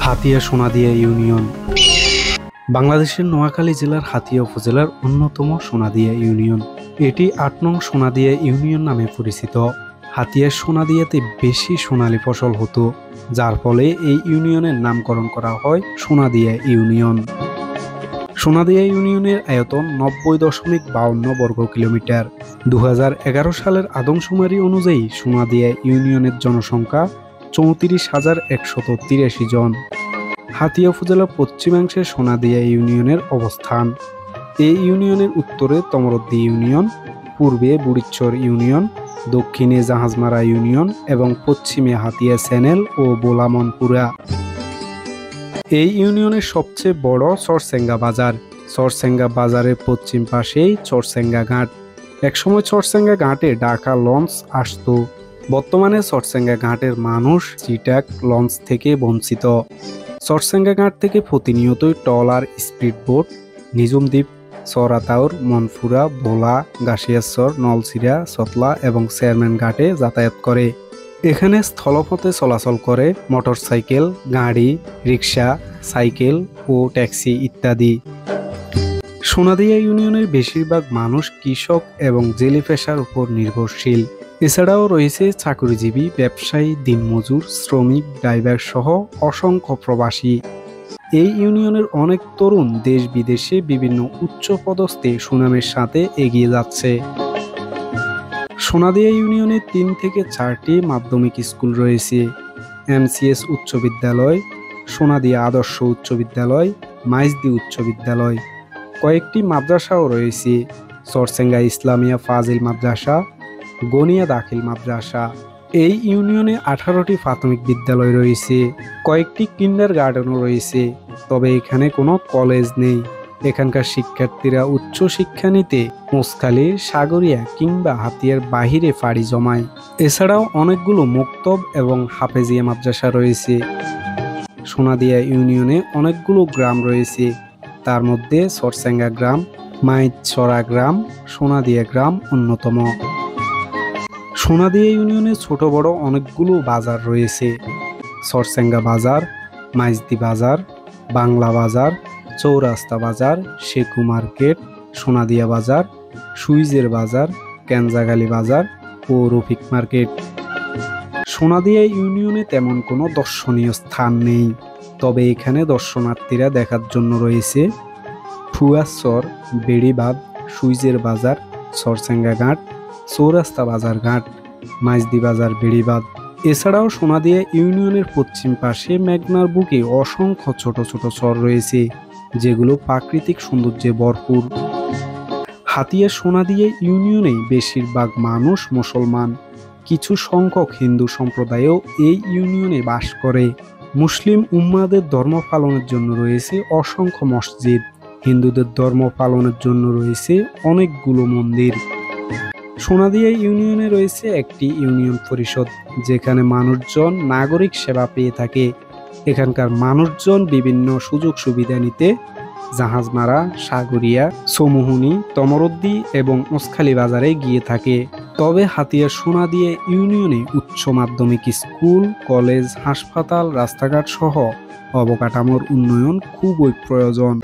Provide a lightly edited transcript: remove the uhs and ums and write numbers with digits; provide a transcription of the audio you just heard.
Hatiya Sonadia union বাংলাদেশের নোয়াখালী জেলার হাতিয়া উপজেলার অন্যতম সোনাদিয়া ইউনিয়ন। এটি ৮ নং সোনাদিয়া ইউনিয়ন নামে পরিচিত। হাতিয়ার সোনাদিয়াতে বেশি সোনালী ফসল হতো, যার ফলে এই ইউনিয়নের নামকরণ করা হয় সোনাদিয়া ইউনিয়ন। সোনাদিয়া ইউনিয়নের আয়তন ৯০.৫২ বর্গ কিলোমিটার। ২০১১ সালের আদমশুমারি অনুযায়ী সোনাদিয়া ইউনিয়নের জনসংখ্যা ৩৪,১৮৩ জন। হাতিয়া উপজেলার পশ্চিমাংশে সোনাদিয়া ইউনিয়নের অবস্থান। এই ইউনিয়নের উত্তরে তমরদ্দি ইউনিয়ন, পূর্বে বুড়িচ্চর ইউনিয়ন, দক্ষিণে জাহাজমারা ইউনিয়ন এবং পশ্চিমে হাতিয়া চ্যানেল ও বোলামনপুরা। এই ইউনিয়নের সবচেয়ে বড় চরসেঙ্গা বাজার। চরসেঙ্গা বাজারের পশ্চিম পাশেই চরসেঙ্গা ঘাট। একসময় চরসেঙ্গা ঘাটে ডাকা লঞ্চ আসতো। বর্তমানে চরসেঙ্গা ঘাটের মানুষ চিটাক লঞ্চ থেকে বঞ্চিত। চরসেঙ্গা ঘাট থেকে প্রতিনিয়তই ট্রলার, স্পিড বোট নিজুমদ্বীপ, চরাতাউর, মনফুরা, ভোলা, গাশিয়াচর, নলছিরা, চতলা এবং চেয়ারম্যান ঘাটে যাতায়াত করে। এখানে স্থলপথে চলাচল করে মোটরসাইকেল, গাড়ি, রিক্সা, সাইকেল ও ট্যাক্সি ইত্যাদি। সোনাদিয়া ইউনিয়নের বেশিরভাগ মানুষ কৃষক এবং জেলে পেশার উপর নির্ভরশীল। এছাড়াও রয়েছে চাকরিজীবী, ব্যবসায়ী, দিনমজুর, শ্রমিক, ড্রাইভার সহ অসংখ্য প্রবাসী। এই ইউনিয়নের অনেক তরুণ দেশ বিদেশে বিভিন্ন উচ্চ পদস্থে সুনামের সাথে এগিয়ে যাচ্ছে। সোনাদিয়া ইউনিয়নে ৩ থেকে ৪টি মাধ্যমিক স্কুল রয়েছে: MCS উচ্চ বিদ্যালয়, সোনাদিয়া আদর্শ উচ্চ বিদ্যালয়, মাইজদি উচ্চ বিদ্যালয়। কয়েকটি মাদ্রাসাও রয়েছে: চরসেঙ্গা ইসলামিয়া ফাজিল মাদ্রাসা, গনিয়া দাখিল মাদ্রাসা। এই ইউনিয়নে 18টি প্রাথমিক বিদ্যালয় রয়েছে। কয়েকটি কিন্ডারগার্টেনও রয়েছে, তবে এখানে কোনো কলেজ নেই। এখানকার শিক্ষার্থীরা উচ্চ শিক্ষা নিতে মোসখালী, সাগরিয়া কিংবা হাতিয়ার বাহিরে পাড়ি জমায়। এছাড়াও অনেকগুলো মক্তব এবং হাফেজিয়া মাদ্রাসা রয়েছে। সোনাদিয়া ইউনিয়নে অনেকগুলো গ্রাম রয়েছে, তার মধ্যে চরসেঙ্গা গ্রাম, মাইজছড়া গ্রাম, সোনাদিয়া গ্রাম অন্যতম। সোনাদিয়া ইউনিয়নে ছোট বড় অনেকগুলো বাজার রয়েছে: চরসেঙ্গা বাজার, মাইজদি বাজার, বাংলা বাজার, চৌরাস্তা বাজার, শেখু মার্কেট, সোনাদিয়া বাজার, সুইজের বাজার, কেনজাগালি বাজার ও রফিক মার্কেট। সোনাদিয়া ইউনিয়নে তেমন কোনো দর্শনীয় স্থান নেই, তবে এখানে দর্শনার্থীরা দেখার জন্য রয়েছে ফুয়াচর, বেড়িবাঁধ, সুইজের বাজার, চরসেঙ্গা ঘাট, চৌরাস্তা বাজার ঘাট, মাইজদি বাজার, বেড়িবাঁধ। এছাড়াও সোনাদিয়া ইউনিয়নের পশ্চিম পাশে মেঘনার বুকে অসংখ্য ছোট ছোট চর রয়েছে, যেগুলো প্রাকৃতিক সৌন্দর্যে ভরপুর। হাতিয়া সোনাদিয়া ইউনিয়নে বেশিরভাগ মানুষ মুসলমান। কিছু সংখ্যক হিন্দু সম্প্রদায়ও এই ইউনিয়নে বাস করে। মুসলিম উম্মাদের ধর্ম পালনের জন্য রয়েছে অসংখ্য মসজিদ। হিন্দুদের ধর্ম পালনের জন্য রয়েছে অনেকগুলো মন্দির। সোনাদিয়া ইউনিয়নে রয়েছে একটি ইউনিয়ন পরিষদ, যেখানে মানুষজন নাগরিক সেবা পেয়ে থাকে। এখানকার মানুষজন বিভিন্ন সুযোগ সুবিধা নিতে জাহাজমারা, সাগরিয়া, চৌমুহনী, তমরদ্দি এবং মোসখালী বাজারে গিয়ে থাকে। তবে হাতিয়ার সোনাদিয়া ইউনিয়নে উচ্চ মাধ্যমিক স্কুল, কলেজ, হাসপাতাল, রাস্তাঘাট সহ অবকাঠামোর উন্নয়ন খুবই প্রয়োজন।